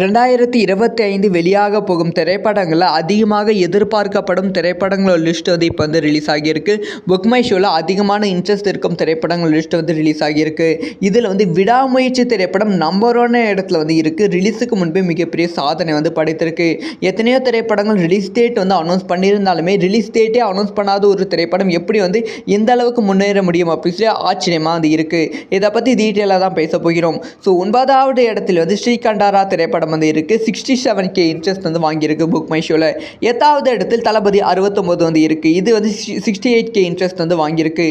2025 வெளியாக போகும் திரைப்படங்களில் அதிகமாக எதிர்பார்க்கப்படும் திரைப்படங்களோட லிஸ்ட் வந்து இப்போ வந்து ரிலீஸ் ஆகியிருக்கு. புக் மை ஷோவில் அதிகமான இன்ட்ரெஸ்ட் இருக்கும் திரைப்படங்கள் லிஸ்ட் வந்து ரிலீஸ் ஆகியிருக்கு. இதில் வந்து விடாமுயற்சி திரைப்படம் நம்பர் 1 இடத்துல வந்து இருக்குது. ரிலீஸுக்கு முன்பே மிகப்பெரிய சாதனை வந்து படைத்திருக்கு. எத்தனையோ திரைப்படங்கள் ரிலீஸ் டேட் வந்து அனௌன்ஸ் பண்ணியிருந்தாலுமே ரிலீஸ் டேட்டே அனௌன்ஸ் பண்ணாத ஒரு திரைப்படம் எப்படி வந்து இந்த அளவுக்கு முன்னேற முடியும் அப்படின்னு சொல்லி ஆச்சரியமாக வந்து இருக்குது. இதை பற்றி டீட்டெயிலாக தான் பேச போகிறோம். ஸோ 9வது இடத்துல வந்து ஸ்ரீகண்டாரா திரைப்படம் வந்து இருக்குது. 67K இன்ட்ரெஸ்ட் வந்து வாங்கியிருக்கு புக் மை ஷோவில். 8வது இடத்தில் தளபதி 69 வந்து இருக்குது. இது வந்து 68K இன்ட்ரெஸ்ட் வந்து வாங்கியிருக்கு.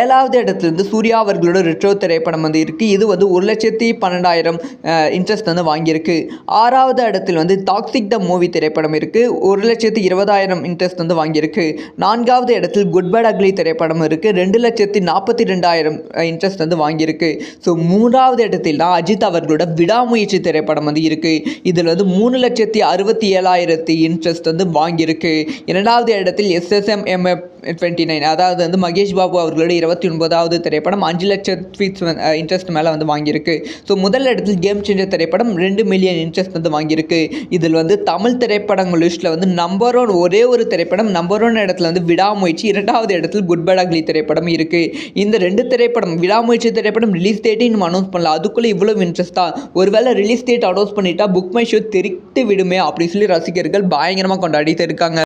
7வது இடத்துல இருந்து சூர்யா அவர்களோட ரெட்ரோ திரைப்படம் வந்து இருக்குது. இது வந்து 1,12,000 இன்ட்ரெஸ்ட் வந்து வாங்கியிருக்கு. 6வது இடத்தில் வந்து டாக்ஸிக் த மூவி திரைப்படம் இருக்குது. 1,20,000 இன்ட்ரெஸ்ட் வந்து வாங்கியிருக்கு. 4வது இடத்தில் குட் பேட் அக்லி திரைப்படம் இருக்குது. 2,42,000 இன்ட்ரெஸ்ட் வந்து வாங்கியிருக்கு. ஸோ 3வது இடத்தில் தான் அஜித் அவர்களோட விடாமுயற்சி திரைப்படம் வந்து இருக்குது. இதில் வந்து 3,67,000 இன்ட்ரெஸ்ட் வந்து வாங்கியிருக்கு. 2வது இடத்தில் SSMMF29 அதாவது வந்து மகேஷ் பாபு அவர்களோட 29வது திரைப்படம் 5 லட்சம் இன்ட்ரெஸ்ட் மேலே வந்து வாங்கியிருக்கு. ஸோ முதல் இடத்தில் கேம் சேஞ்சர் திரைப்படம் 2 மில்லியன் இன்ட்ரெஸ்ட் வந்து வாங்கியிருக்கு. இதில் வந்து தமிழ் திரைப்படங்கள் லிஸ்ட்டில் வந்து நம்பர் 1 ஒரே ஒரு திரைப்படம் நம்பர் 1 இடத்துல வந்து விடாமுயற்சி, 2வது இடத்தில் குட் பேட் அக்லி திரைப்படம் இருக்குது. இந்த 2 திரைப்படம் விடாமுயற்சி திரைப்படம் ரிலீஸ் டேட்டே இன்னும் அனௌன்ஸ் பண்ணல. அதுக்குள்ளே இவ்வளவு இன்ட்ரெஸ்ட் தான். ஒருவேளை ரிலீஸ் டேட் அனௌன்ஸ் பண்ணிட்டா புக் மை ஷோ தெரித்து விடுமே அப்படின்னு சொல்லி ரசிகர்கள் பயங்கரமாக கொண்டாடிட்டு இருக்காங்க.